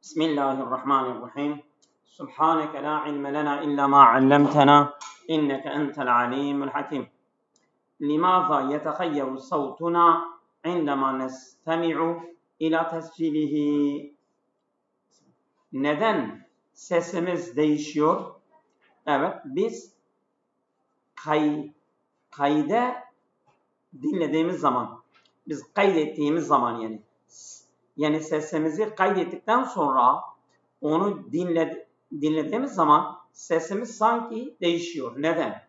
Bismillahirrahmanirrahim. Subhaneke la ilme lena illa ma allamtena inneke entel alimul hakim. Limaza yetehayyeru savtuna indema nestemi'u ila tescilihi. Neden sesimiz değişiyor? Evet, biz kayde dinlediğimiz zaman, biz kaydettiğimiz zaman yani sesimizi kaydettikten sonra onu dinlediğimiz zaman sesimiz sanki değişiyor. Neden?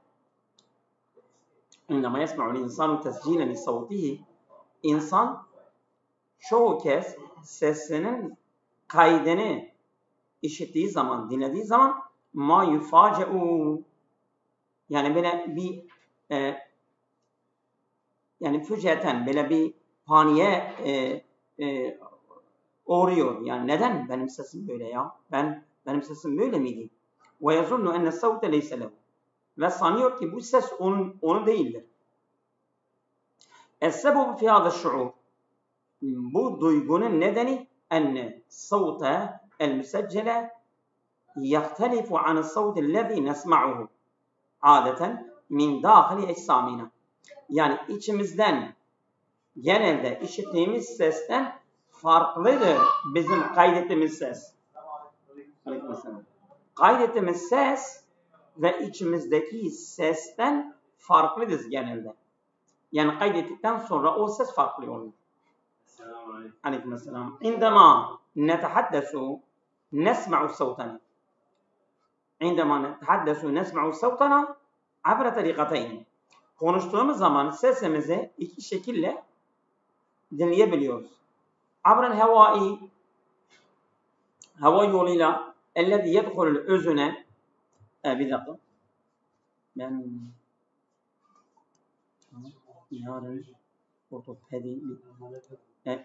İnnemâ yesme'ul insanu tescîlen li savtihi. İnsan çoğu kez sesinin kaydını işittiği zaman, dinlediği zaman ma yuface'u, yani böyle bir yani füceten böyle bir paniğe uğruyor. Yani neden benim sesim böyle ya? Benim sesim böyle miydi? Ve yazunnu enne savte leyse lehu. Ve sanıyor ki bu ses onun değildir. Es-sebebu fi hâzâ şuur. Bu duygunun nedeni enne savte el-müseccele yahtelifu an savte ellezî nesma'uhu adeten min dâhili ecsamina. Yani içimizden genelde işittiğimiz sesten farklıdır bizim kaydettiğimiz ses. Kaydettiğimiz ses ve içimizdeki sesten farklıdır genelde. Yani kaydettikten sonra o ses farklı oluyor. Aleykümselam. İndema netehaddesu nesma'u savtana. İndema netehaddesu nesma'u savtana abra tarikatayn. Konuştuğumuz zaman sesimizi iki şekilde dinleyebiliyoruz. Abran havai, hava yoluyla ellezî yedhulul özüne, bir dakika. Ben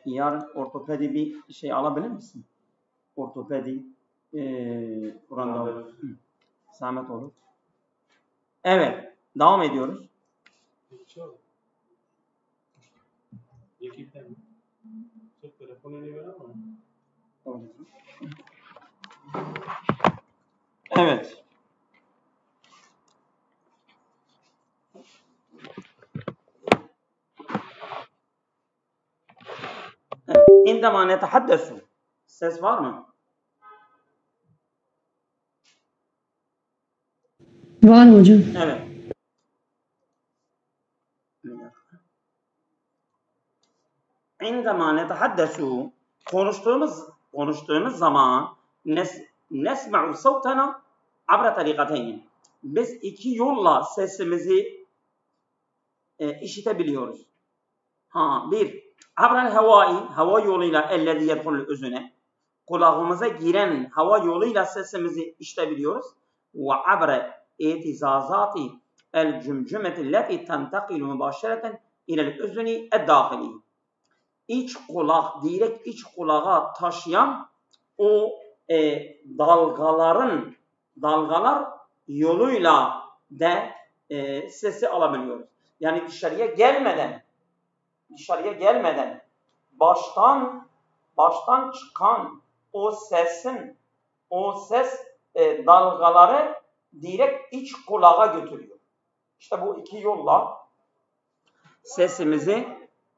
yarın ortopedi bir şey alabilir misin? Ortopedi randevu. Zahmet olur. Evet, devam ediyoruz. Evet. İndemâ netehaddesu. Ses var mı? Var hocam. Evet. İndemâ netehaddesu. Konuştuğumuz zaman nesma'u savtana abra tarikatayn. Biz iki yolla sesimizi işitebiliyoruz. Bir, abral havai, hava yoluyla ellezî yedhulul özüne. Kulağımıza giren hava yoluyla sesimizi işitebiliyoruz. Ve abra itizazati el cümcümeti leti tentekilu mübaşereten ilel özüni eddâhili. İç kulak, direkt iç kulağa taşıyan o dalgalar yoluyla da sesi alabiliyoruz. Yani dışarıya gelmeden baştan çıkan o ses dalgaları direkt iç kulağa götürüyor. İşte bu iki yolla sesimizi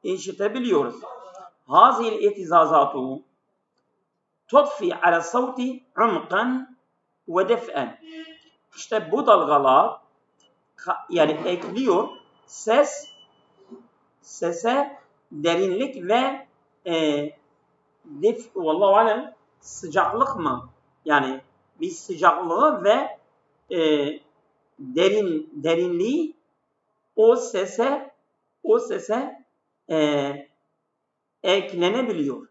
işitebiliyoruz. Hazil itizazatu tutfi ala savti umqan ve def'en. İşte bu dalgalar yani ekliyor sese derinlik ve vallahu alem sıcaklık mı? Yani bir sıcaklığı ve derinliği o sese eklenebiliyor.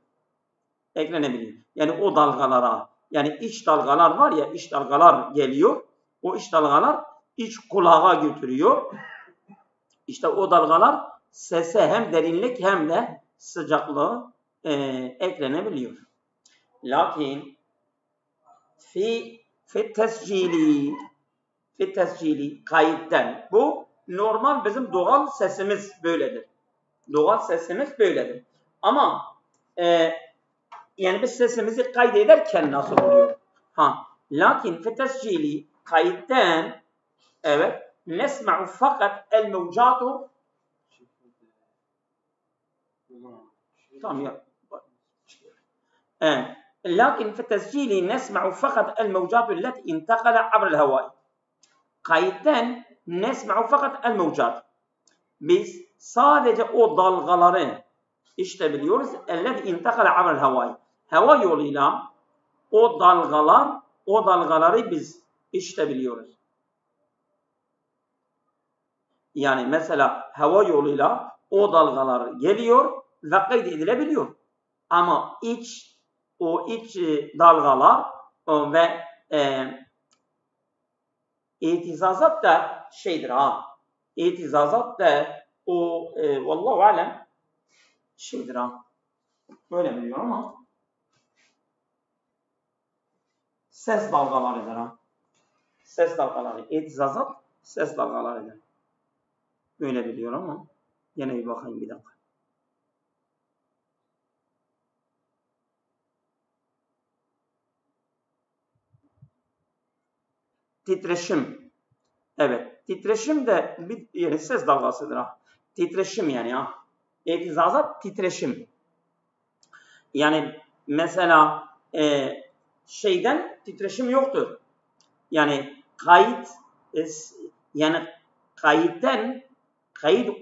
Yani o dalgalara, yani iç dalgalar var ya, iç dalgalar geliyor. O iç dalgalar iç kulağa götürüyor. İşte o dalgalar sese hem derinlik hem de sıcaklığı eklenebiliyor. Lakin fi tescili kayıtten, bu normal bizim doğal sesimiz böyledir. Ama yani biz sesimizi kaydederken nasıl oluyor? Lakin fi tescili kayıtten evet nesma'u fakat el mevcatu tamam ya. لكن في التسجيل نسمع فقط الموجات التي انتقل عبر الهواء. Kayıtten nesma'u fakat el mevcat. Biz sadece o dalgaları işitebiliyoruz. Ellezî intakale abrel havai. Hava yoluyla o dalgaları biz işitebiliyoruz. Yani mesela hava yoluyla o dalgalar geliyor ve kaydedilebiliyor. Ama iç dalgalar ve itizazat da şeydir İtizazat da o vallahu alem şeydir böyle biliyorum ama ses dalgalarıdır Ses dalgaları. İtizazat ses dalgalarıdır. Böyle biliyorum ama yine bir bakayım bir dakika. Titreşim. Evet. Titreşim de bir ses dalgasıdır Titreşim yani İtizazat titreşim. Yani mesela şeyden titreşim yoktur. Yani kayıt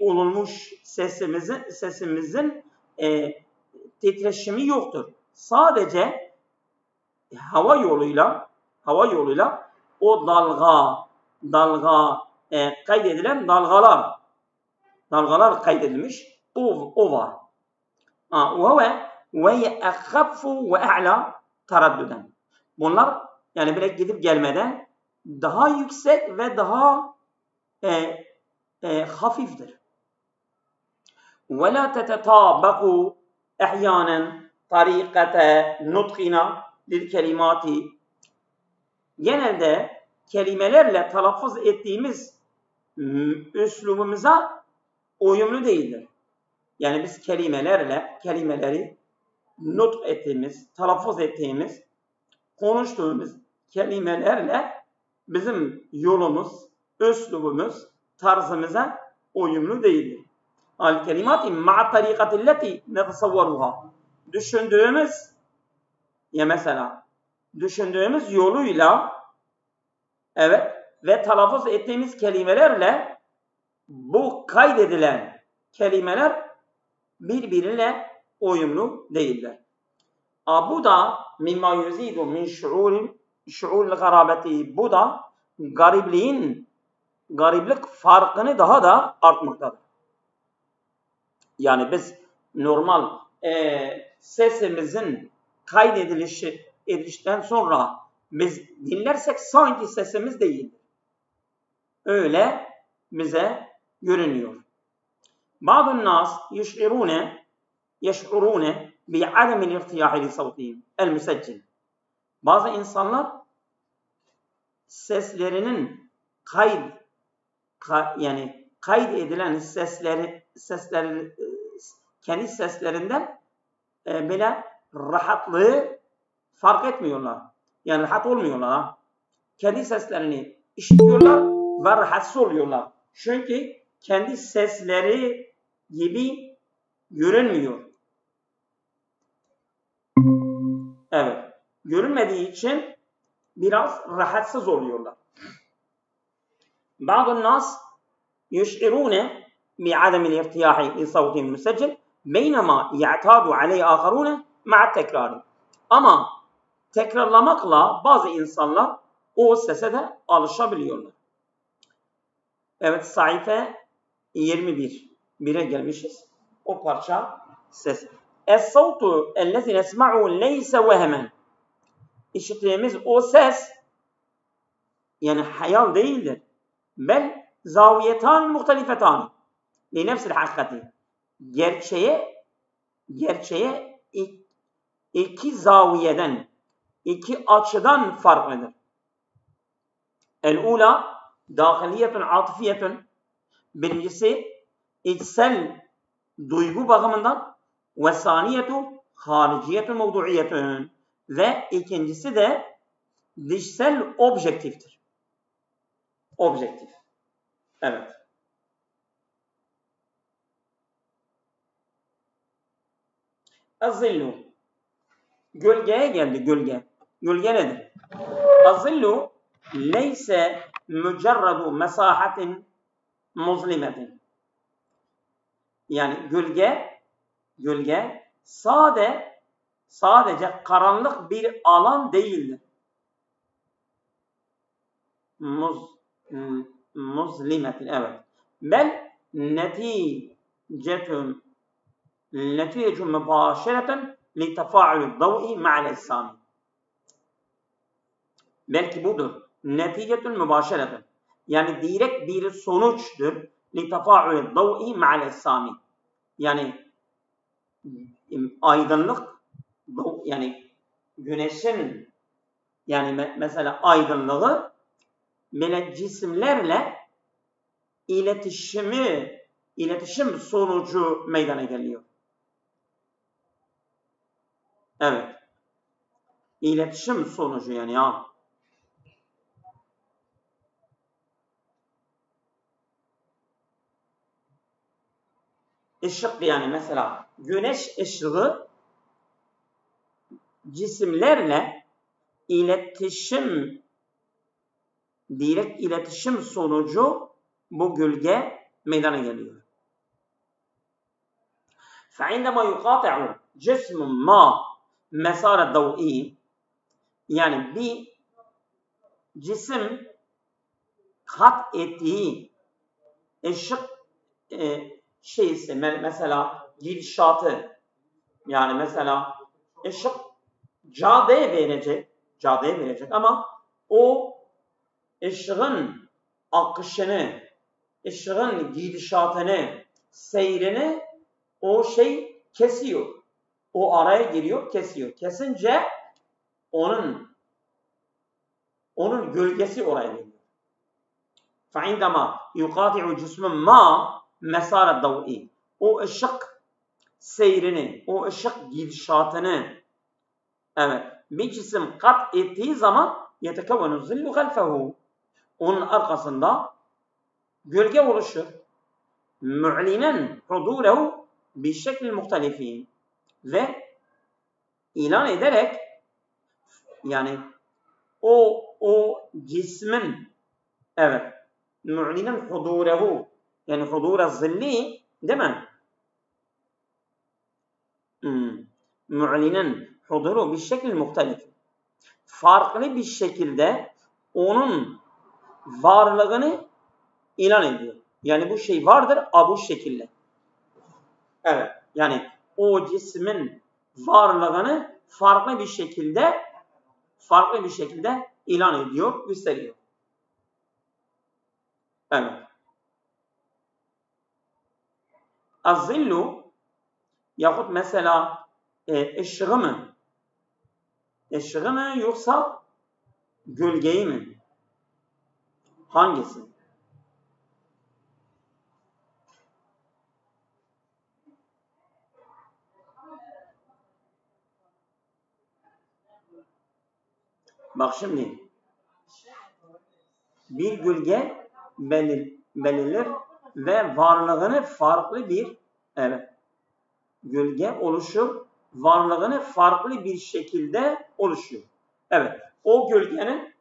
olunmuş sesimizin titreşimi yoktur. Sadece hava yoluyla o dalga kaydedilen dalgalar kaydedilmiş. O var. Ve ehaffu ve a'la taraddüden. Bunlar yani böyle gidip gelmeden daha yüksek ve daha hafiftir. Ve la tetetabaku ehyanen tarikate nutqina lil kelimati. Genelde kelimelerle telaffuz ettiğimiz üslubumuza uyumlu değildir. Yani biz kelimeleri nutq ettiğimiz, telaffuz ettiğimiz, konuştuğumuz kelimelerle bizim yolumuz, üslubumuz, tarzımıza uyumlu değildir. Al-kelimati ma'a tarikatilleti netasavvaruha. Düşündüğümüz yoluyla ve telaffuz ettiğimiz kelimelerle bu kaydedilen kelimeler birbirine uyumlu değiller. Bu da mimma yuzidu min şuuril garabeti. Bu da gariplik farkını daha da artmaktadır. Yani biz normal sesimizin kaydedilişten sonra biz dinlersek sanki sesimiz değildir. Öyle bize görünüyor. Bazı nas yeş'urune bi'ademil irtiyahi li savtihim el-müseccil. Bazı insanlar seslerinin kaydedilen sesleri kendi seslerinden bile rahatlığı fark etmiyorlar. Yani rahat olmuyorlar. Kendi seslerini işitiyorlar ve rahatsız oluyorlar. Çünkü kendi sesleri gibi görünmüyor. Evet. Görünmediği için biraz rahatsız oluyorlar. Bazı nas يشعرون بعدم الارتياح لصوتهم المسجل بينما يعتاد عليه آخرون مع التكرار. Ama tekrarlamakla bazı insanlar o sese de alışabiliyorlar. Evet, sayfa 21'e gelmişiz. O parça ses. Es-savtu ellezî nesma'u leyse vehemen. İşittiğimiz o ses yani hayal değildir. Bel zaviyetan muhtelifetan li nefsil hakikati. Gerçeğe iki zaviyeden, iki açıdan farklıdır. El-ula dâhiliyetun atifiyetun. Birincisi içsel duygu bakımından ve saniyetu hariciyetun mevduiyetun ve ikincisi de dişsel objektiftir. Objektif. Evet. Az-zillu. Gölgeye geldi, gölge. Gölge nedir? Az-zillu leyse mücerradu mesahatin muzlimetin. Yani gölge sadece karanlık bir alan değildir. Muzlimetin, evet. Bel neticetun mübaşereten li tefa'ülü dav'i ma'al ecsami. Belki budur. Neticetun mübaşereten. Yani direkt bir sonuçtur. Li tefa'ülü dav'i ma'al ecsami. Yani aydınlık, yani güneşin, yani mesela aydınlığı böyle cisimlerle iletişim sonucu meydana geliyor. Evet. İletişim sonucu yani ya. Işık, yani mesela güneş ışığı cisimlerle direkt iletişim sonucu bu gölge meydana geliyor. فعندما يقاطع جسم ما مسار الضوئي, yani bir cisim kat ettiği ışık mesela gidişatı, yani mesela ışık caddeye verecek ama o ışığın akışını, ışığın gidişatını, seyrini o şey kesiyor. O araya giriyor, kesiyor. Kesince onun gölgesi oraya geliyor. فعندما يقاطع جسم ما مسار الضوئي, o ışık seyrini, o ışık gidişatını, evet, bir cisim kat ettiği zaman yetekevvenu zillu halfehu, onun arkasında gölge oluşur. Mu'linen hudurehu bi şekli muhtelifin, ve ilan ederek, yani o cismin, evet, mu'linen hudurehu, yani hudure zilli, değil mi? Mu'linen huduru bir şekil muhtelif. Farklı bir şekilde onun varlığını ilan ediyor. Yani bu şey vardır bu şekilde. Evet. Yani o cismin varlığını farklı bir şekilde ilan ediyor, gösteriyor. Evet. Az-zillu yahut mesela ışığı mı? Işığı mı yoksa gölgeyi mi? Hangisi? Bak şimdi, bir gölge belirlir ve varlığını farklı bir, evet, gölge oluşur, varlığını farklı bir şekilde oluşuyor. Evet, o gölgenin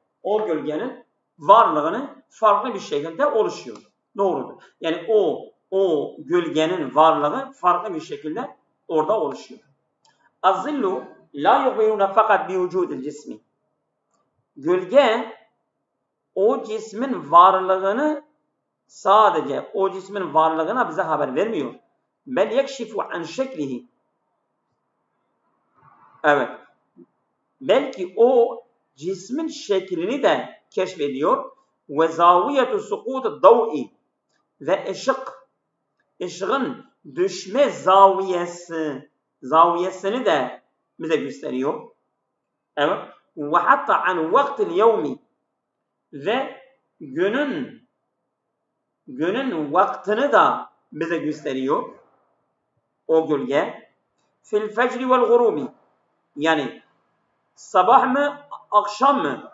varlığını farklı bir şekilde oluşuyor. Doğrudur. Yani o gölgenin varlığı farklı bir şekilde orada oluşuyor. Az-zillu la yuhbiruna fakat bi vücudil cismi. Gölge o cismin varlığını, sadece o cismin varlığına bize haber vermiyor. Bel yekşifu an şeklihi. Evet. Belki o cismin şeklini de keşfediyor. Ve zaviyetu sukutu dav'i, ve ışığın düşme zaviyesini de bize gösteriyor. Evet. Ve hatta an vaktil yevmi, ve günün vaktini de bize gösteriyor o gölge. fil fecri vel gurubi. Yani sabah mı, akşam mı?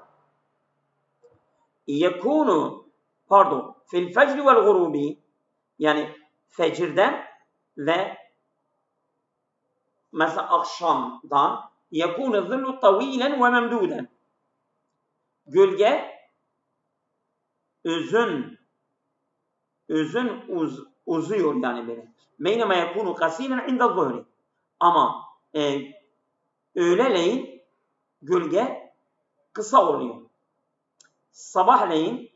Yekunu, pardon, fil fecri vel gurubi. Yani fecirden ve mesela akşamdan yekunu zillu tavilen ve memduden. Gölge uzuyor yani böyle. Beynema yekunu kasiren inda zuhri. Ama öğleleyin gölge kısa oluyor. Sabahleyin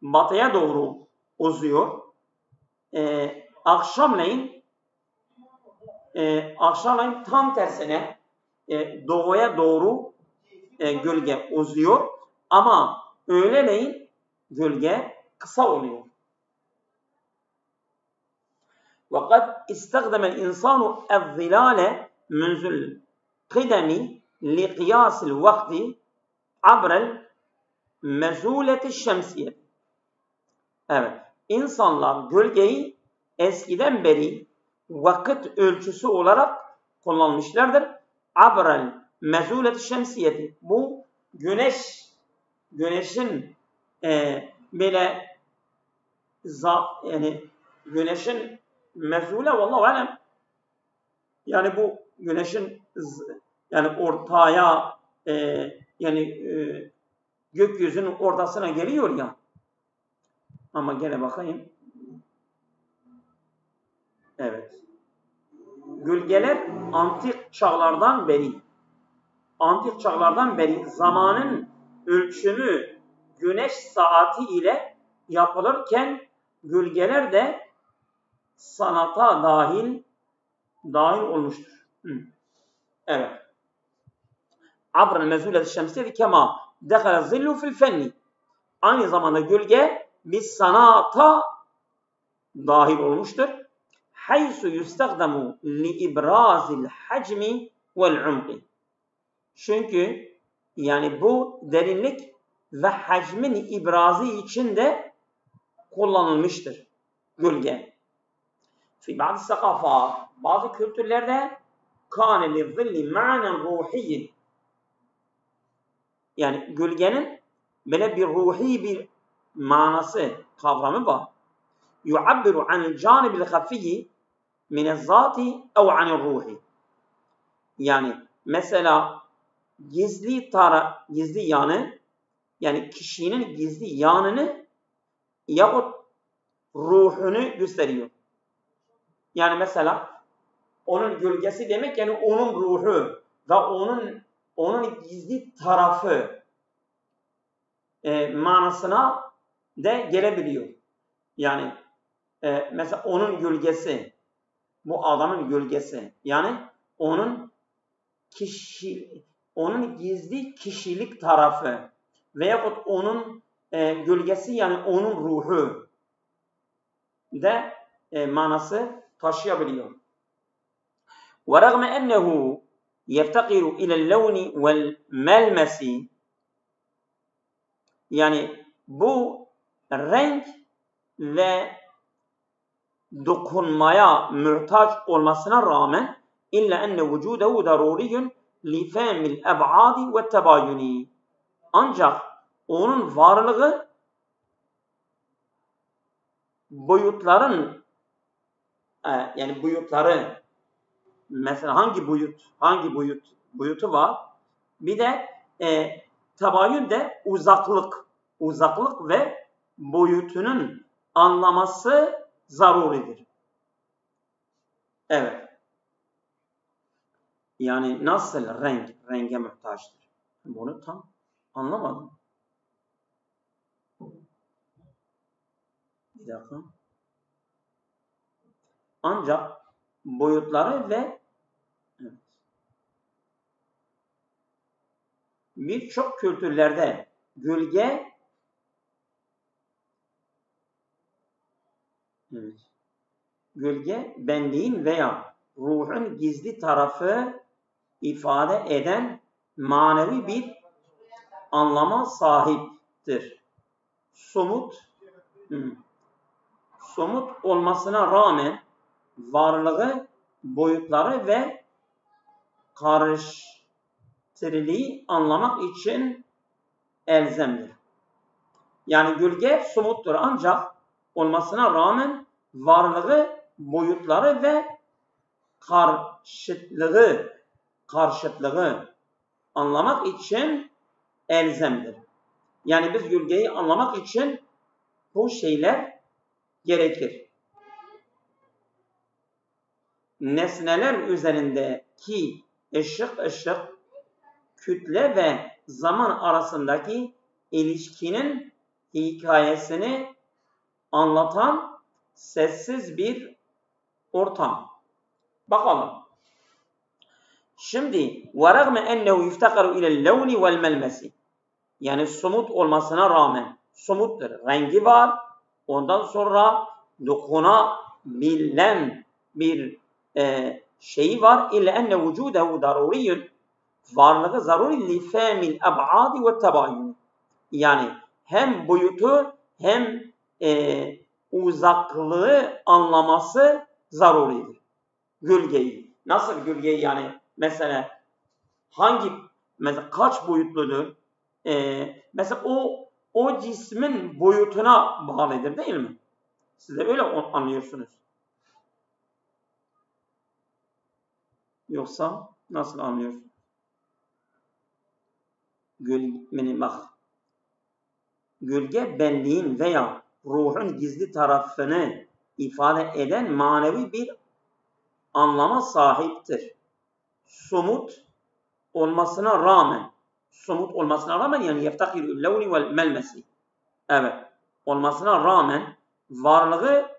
batıya doğru uzuyor. Akşamleyin tam tersine doğuya doğru gölge uzuyor. Ama öğleleyin gölge kısa oluyor. وَقَدْ اِسْتَخْدَمَ الْاِنْسَانُ الظِّلَالَ مُنْزُ الْقِدَمِ لِقِيَاسِ الْوَقْتِ عَبْرَ الْمَزُولَةِ الشَّمْسِيَةِ. Evet, insanlar gölgeyi eskiden beri vakit ölçüsü olarak kullanmışlardır. عَبْرَ الْمَزُولَةِ الشَّمْسِيَةِ. Bu güneşin böyle yani güneşin mezule vallahu alem, yani bu güneşin yani ortaya gökyüzünün ortasına geliyor ya. Ama gene bakayım. Evet. Gölgeler antik çağlardan beri zamanın ölçümü güneş saati ile yapılırken gölgeler de sanata dahil olmuştur. Evet. Abra'l mezuleti şemsiyeti kema dekhala zillu fil fenni. Aynı zamanda gölge bir sanata dahil olmuştur. Haysu yustahdamu li ibrazil hacmi vel umqi. Çünkü yani bu derinlik ve hacmin ibrazı için de kullanılmıştır gölge. Fi bazı sakafat, bazı kültürlerde kâne li zilli ma'nen ruhiyyin. Yani gölgenin böyle bir ruhi bir manası, kavramı var. Yu'abbiru anil canibil hafiyyi minezzati ev anil ruhi. Yani mesela gizli yanı, yani kişinin gizli yanını yahut ruhunu gösteriyor. Yani mesela onun gölgesi demek yani onun ruhu ve onun gizli tarafı manasına da gelebiliyor. Yani mesela onun gölgesi, bu adamın gölgesi, yani onun gizli kişilik tarafı veyahut onun gölgesi, yani onun ruhu da manası taşıyabiliyor. وَرَغْمَ أَنَّهُ يَفْتَقِرُ إِلَى اللَّوْنِ وَالْمَلْمَسِ. Yani bu renk ve dokunmaya muhtaç olmasına rağmen illa enne vücudehu daruriyun li fehmil eb'adi ve tebayuni. Ancak onun varlığı boyutların yani boyutları, mesela hangi boyutu var? Bir de tebayün de uzaklık ve boyutunun anlaması zaruridir. Evet. Yani nasıl renge muhtaçtır? Bunu tam anlamadım. Bir dakika. Ancak boyutları ve birçok kültürlerde gölge benliğin veya ruhun gizli tarafı ifade eden manevi bir anlama sahiptir. Somut olmasına rağmen varlığı boyutları ve karşıtlılığı anlamak için elzemdir. Yani gölge somuttur ancak olmasına rağmen varlığı, boyutları ve karşıtlığı anlamak için elzemdir. Yani biz gölgeyi anlamak için bu şeyler gerekir. Nesneler üzerindeki ışık, kütle ve zaman arasındaki ilişkinin hikayesini anlatan sessiz bir ortam. Bakalım. Şimdi وَرَغْمَ اَنَّهُ يُفْتَقَرُ اِلَى اللَّوْنِ وَالْمَلْمَسِ yani somut olmasına rağmen somuttur. Rengi var. Ondan sonra dokunabilen bir şeyi var. İlle enne vücudehu daruriyyun varlığı zaruri li femil eb'adi ve tebayun. Yani hem boyutu hem uzaklığı anlaması zaruridir. Gölgeyi. Nasıl gölgeyi yani mesela mesela kaç boyutludur? Mesela o cismin boyutuna bağlıdır değil mi? Siz de öyle anlıyorsunuz. Yoksa nasıl anlıyorsunuz? Gölge benliğin veya ruhun gizli tarafını ifade eden manevi bir anlama sahiptir. Somut olmasına rağmen yani yeftakirül levni vel melmesi. Evet. Olmasına rağmen varlığı,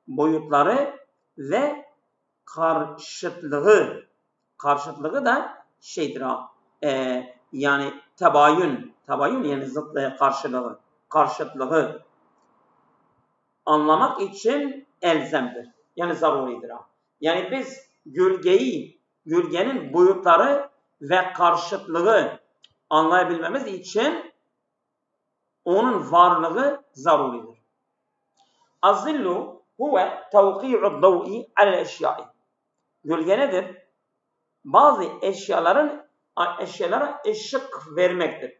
boyutları ve karşıtlığı da şeydir ha. Yani tebayün yani zıtlığı, karşıtlığı anlamak için elzemdir. Yani zaruridir ha. Yani biz gölgenin boyutları ve karşıtlığı anlayabilmemiz için onun varlığı zaruridir. Az-zillu huve tevki'u'd dav'i alel eşyai. Gölge nedir? Bazı eşyalara ışık vermektir.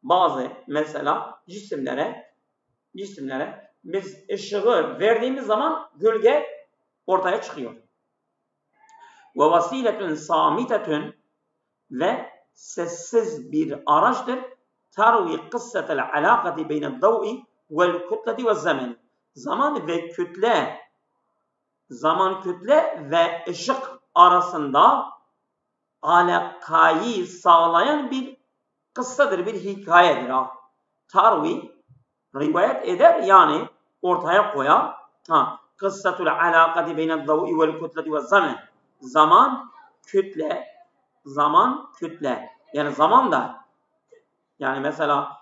Bazı mesela cisimlere biz ışığı verdiğimiz zaman gölge ortaya çıkıyor. Ve vasiletun samitetun ve sessiz bir araçtır. Tarvi kıssetel alakati beyned dav'i vel kütleti ve zaman. Zaman kütle ve ışık arasında alakayı sağlayan bir kıssadır, bir hikayedir. Tarvi rivayet eder yani ortaya koyar. Kıssatul alakati beyned dav'i vel kütleti ve zaman. Zaman kütle. Yani zaman da yani mesela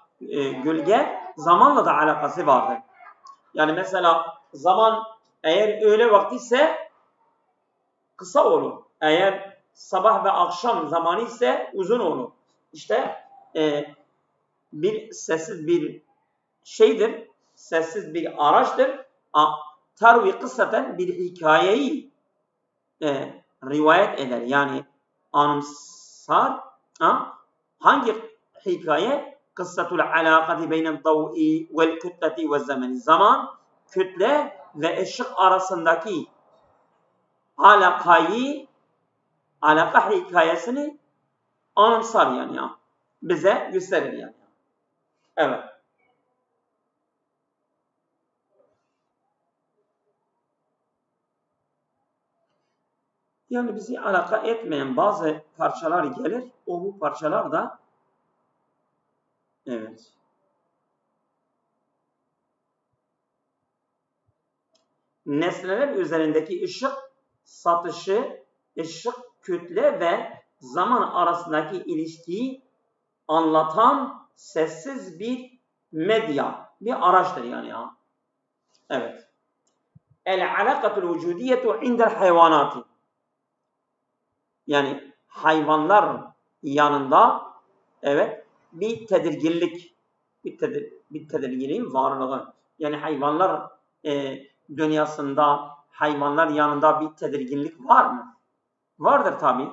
gölge zamanla da alakası vardır. Yani mesela zaman eğer öğle vakti ise kısa olur. Eğer sabah ve akşam zamanı ise uzun olur. İşte bir sessiz bir şeydir. Sessiz bir araçtır. Tarvi kıssaten bir hikayeyi rivayet eder. Yani anımsar. Hangi hikaye? Kıssatul alakati beyned dav'i vel kütleti ve zaman. Zaman, kütle ve ışık arasındaki alaka hikayesini anımsar yani ya. Bize gösterir yani. Evet. Yani bizi alaka etmeyen bazı parçalar gelir. Bu parçalar da evet. Nesneler üzerindeki ışık satışı, ışık kütle ve zaman arasındaki ilişkiyi anlatan sessiz bir medya, bir araçtır yani ya. Evet. El-alakatul vücudiyetu indel hayvanati. Yani hayvanlar yanında evet bir tedirginliğin varlığı. Yani hayvanlar dünyasında hayvanlar yanında bir tedirginlik var mı? Vardır tabi.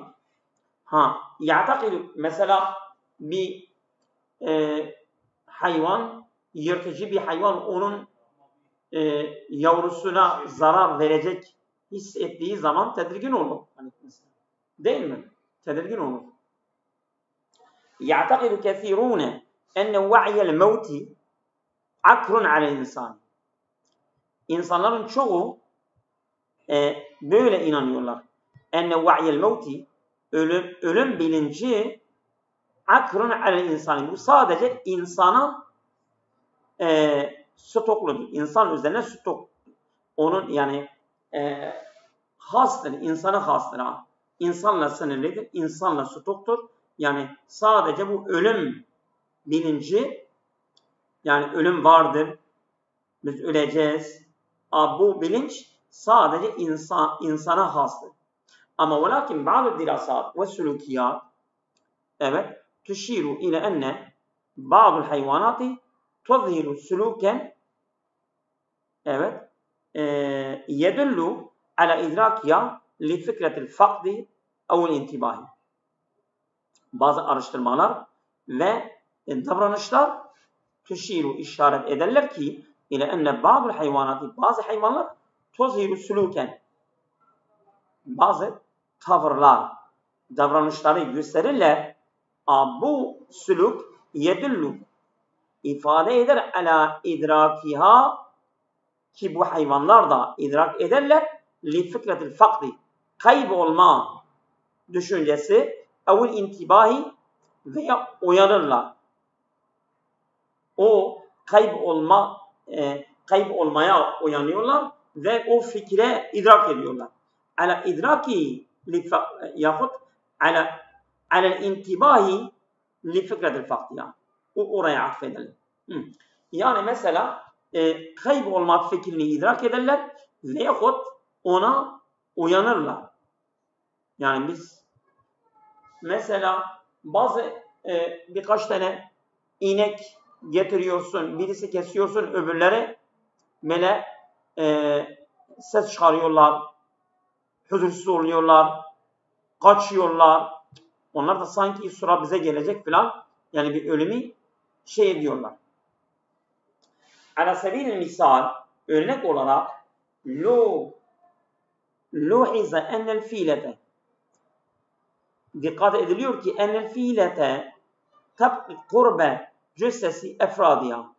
Ya'takidu mesela bir hayvan, yırtıcı bir hayvan onun yavrusuna zarar verecek hissettiği zaman tedirgin olur. Değil mi? Tedirgin olur. يعتقد كثيرون أن وعي الموت عكر على الإنسان. İnsanların çoğu böyle inanıyorlar. Enne va'yel mevti ölüm bilinci akrun alel insan. Bu sadece insana stokludur. İnsan üzerine stok. Onun yani hastır. İnsana hastır. İnsanla sınırlıdır. İnsanla stoktur. Yani sadece bu ölüm bilinci, yani ölüm vardır. Biz öleceğiz. Bu bilinç sadece insana hastır. Ama velakin bazı dirasat ve sülukiyat evet tüşiru ile enne bazı hayvanatı tuzhiru suluken evet yedullu ala idrakiya li fikretil fakdi ev intibahi. Bazı araştırmalar ve davranışlar tüşiru işaret ederler ki ile enne bazı hayvanatı bazı hayvanlar tuzhiru suluken bazı tavırlar, davranışları gösterirler. Bu sülük yedullu ifade eder ala idrakiha ki bu hayvanlar da idrak ederler li fikretil fakdi kaybolma düşüncesi evul intibahi veya uyanırlar. O kaybolmaya uyanıyorlar ve o fikre idrak ediyorlar. Ala idraki yahut ala intibahi li fikretil fakdiya. Oraya atfedelim. Yani mesela kaybolma fikrini idrak ederler veyahut ona uyanırlar. Yani biz mesela bazı birkaç tane inek getiriyorsun, birisi kesiyorsun, öbürleri böyle ses çıkarıyorlar, huzursuz oluyorlar, kaçıyorlar. Onlar da sanki sıra bize gelecek falan, yani bir ölümü ediyorlar. Ala sebil misal, örnek olarak luhiza enel filete dikkat ediliyor ki enel filete tabqi kurbe cüssesi efradiya.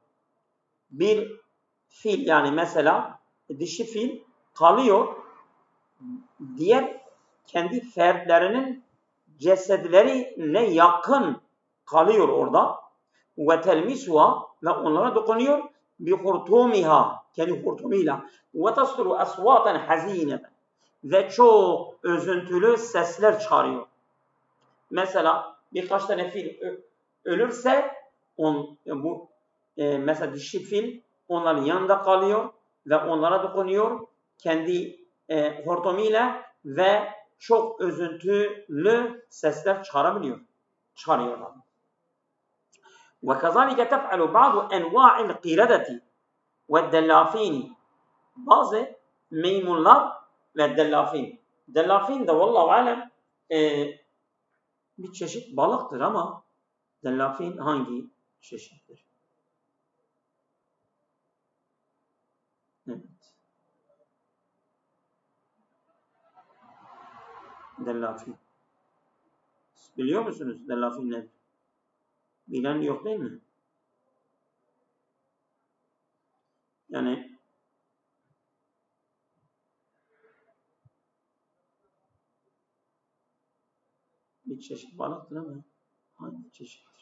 Bir fil, yani mesela dişi fil kalıyor diğer kendi fertlerinin cesedlerine yakın kalıyor orada ve telmisuha ve onlara dokunuyor bi hurtumiha kendi hurtumuyla ve tasduru asvaten hazineten ve çok üzüntülü sesler çıkarıyor. Mesela birkaç tane fil ölürse mesela dişi fil onların yanında kalıyor ve onlara dokunuyor kendi hortumuyla ve çok üzüntülü sesler çıkarıyorlar. Ve kazalike tef'alu bazı enva'il qiradati ve dellafini. Bazı maymunlar ve dellafin. Dellafin de vallahu alem bir çeşit balıktır ama dellafin hangi çeşittir? Evet. Dellafin. Biliyor musunuz dellafin nedir? Bilen yok değil mi? Yani bir çeşit balıktır ama hangi çeşittir?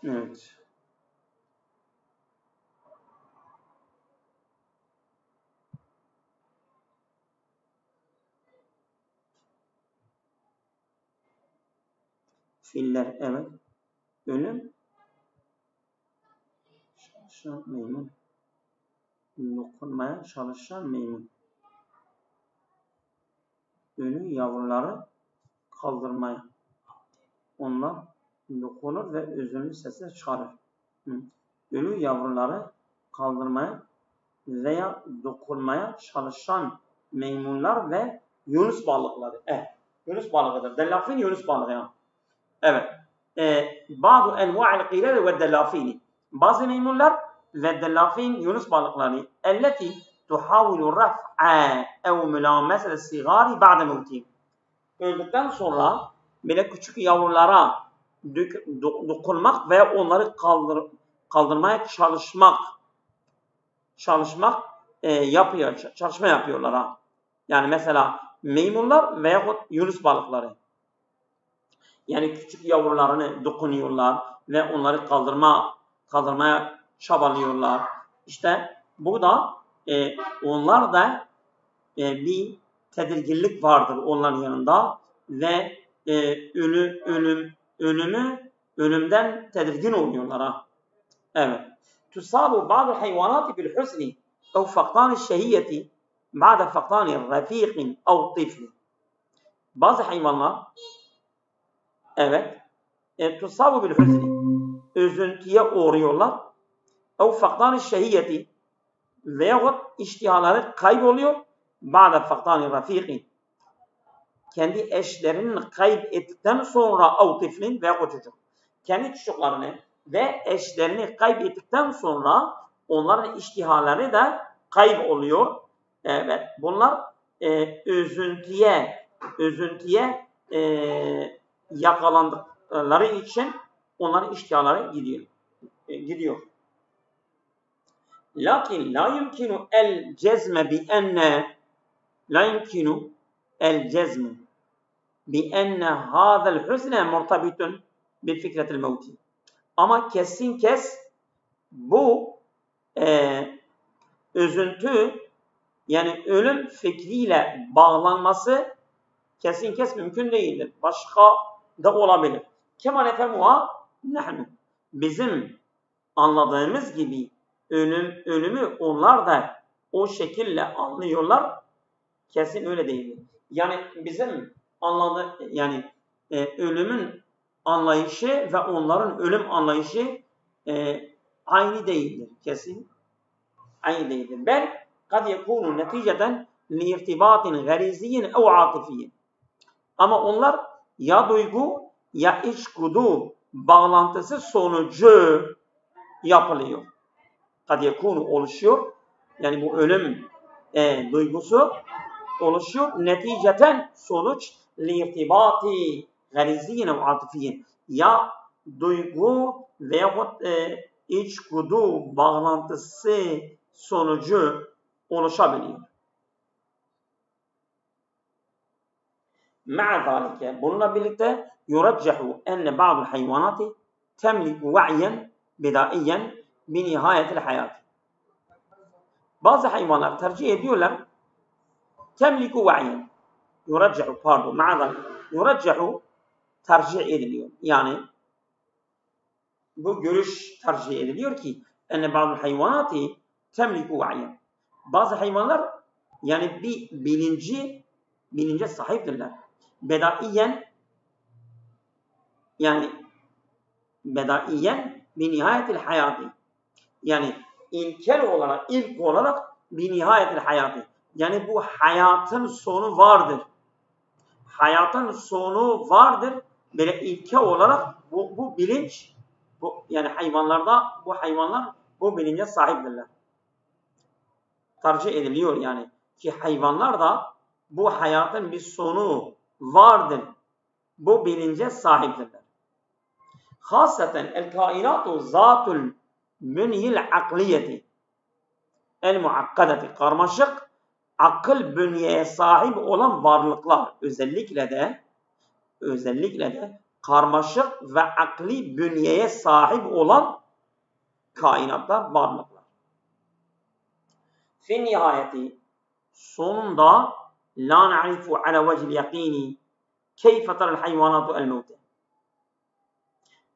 Evet. Filler evet. Ölüm. Çalışan maymun. Dokunmaya çalışan maymun. Ölü yavruları kaldırmaya. onlar dokunur ve üzümlü sesler çıkarır. Ölü yavruları kaldırmaya veya dokunmaya çalışan maymunlar ve yunus balıkları. Yunus balığıdır. Delafin yunus balığı ya. Evet. Bazı enva'il qilal ve delafini. Bazı maymunlar ve delafin yunus balıkları elleti tuhavilu raf'a ev mülamesel sigari ba'de mevtihim. Öldükten sonra böyle küçük yavrulara dokunmak ve onları kaldırmaya çalışma yapıyorlar ha. Yani mesela maymunlar veyahut yunus balıkları. Yani küçük yavrularını dokunuyorlar ve onları kaldırmaya çabalıyorlar. İşte bu da onlar da bir tedirginlik vardır onların yanında ve ölümden tedirgin oluyorlar ha. Evet. Tusabu bazı hayvanat bil husni ev faktan şehiyeti ba'de faktan rafiqin ev tifli. Bazı hayvanlar evet tusabu bil husni üzüntüye uğruyorlar ev faktan şehiyeti veyahut iştihaları kayboluyor ba'de faktan rafiqin kendi eşlerinin kaybettikten sonra ev tiflin veya o çocuk kendi çocuklarını ve eşlerini kaybettikten sonra onların iştihaları da kayboluyor. Evet, bunlar üzüntüye yakalandıkları için onların iştihaları gidiyor. Lakin la yumkinu el cezme bi enne hâzel hüsne murtabitun bil fikretil mevti. Ama kesin bu üzüntü yani ölüm fikriyle bağlanması kesin mümkün değildir. Başka da olabilir. Kema nefemuha nahnu. Bizim anladığımız gibi ölümü onlar da o şekilde anlıyorlar. Kesin öyle değildir. Yani bizim ölümün anlayışı ve onların ölüm anlayışı aynı değildir. Kesin aynı değildir. Ben kad yekunu neticeden liirtibatin gariziyin ev atifiyin. Ama onlar ya duygu ya içgüdü bağlantısı sonucu yapılıyor. Kad yekunu oluşuyor. Yani bu ölüm duygusu oluşuyor. Neticeten sonuç liirtibati gariziyin ev atifiyin. Ya duygu veyahut içgüdü bağlantısı sonucu oluşabiliyor. Ma'a zalike bununla birlikte yuraccahu enne ba'dul hayvanati temliku va'yen bidaiyen bi nihayetil hayat. Bazı hayvanlar tercih ediyorlar temliku va'yen yuraccahu tercih ediliyor. Yani bu görüş tercih ediliyor ki enne ba'dul hayvanati temliku va'yen. Bazı hayvanlar yani bir bilince sahiptirler. Bedaiyen bir nihayetil hayatı. Yani ilk olarak bir nihayetil hayatı. Yani bu hayatın sonu vardır. Hayatın sonu vardır. Böyle ilke olarak bu bilinç yani hayvanlar bu bilince sahiptirler. Tercih ediliyor yani ki hayvanlar da bu hayatın bir sonu vardır. Bu bilince sahiptirler. Hasaten el kainatu zatul münyil akliyeti el muakkadeti karmaşık akıl bünyeye sahip olan varlıklar özellikle de karmaşık ve akli bünyeye sahip olan kainatlar, varlıklar. Fi nihayeti sonunda la na'rifu ala vecil yakini keyfe taral hayvanatu el mevte.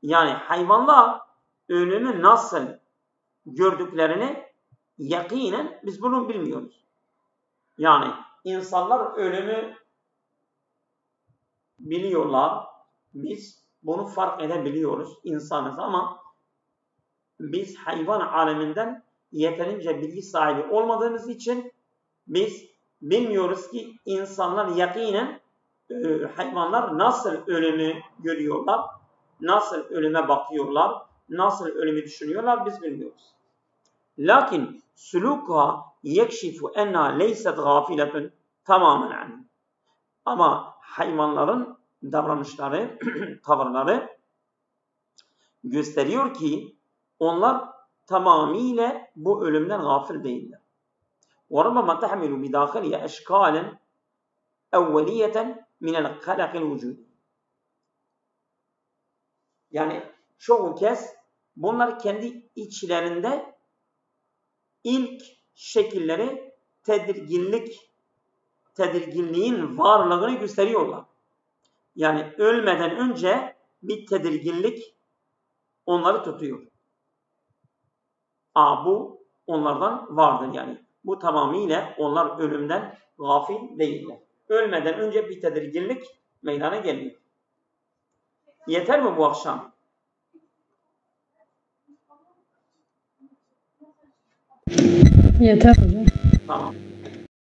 Yani hayvanlar ölümü nasıl gördüklerini yakinen biz bunu bilmiyoruz. Yani insanlar ölümü biliyorlar, biz bunu fark edebiliyoruz insanız ama biz hayvan aleminden yeterince bilgi sahibi olmadığımız için biz bilmiyoruz ki insanlar yakinen hayvanlar nasıl ölümü görüyorlar, nasıl ölüme bakıyorlar, nasıl ölümü düşünüyorlar biz bilmiyoruz. Lakin suluka yekşifu enna leyset gafiletun tamamen anhu. Ama hayvanların davranışları, tavırları gösteriyor ki onlar tamamıyla bu ölümden gafil değiller. وَرَبَّمَا تَحْمِلُ بِدَاخِلِهَا اَشْكَالًا اَوَّلِيَّةً مِنَ الْخَلَقِ الْوُجُودِ. Yani çoğu kez bunlar kendi içlerinde ilk şekilleri tedirginliğin varlığını gösteriyorlar. Yani ölmeden önce bir tedirginlik onları tutuyor. Bu onlardan vardır yani. Bu tamamıyla onlar ölümden gafil değiller. Ölmeden önce bir tedirginlik meydana geliyor. Yeter mi bu akşam? Yeter hocam. Tamam.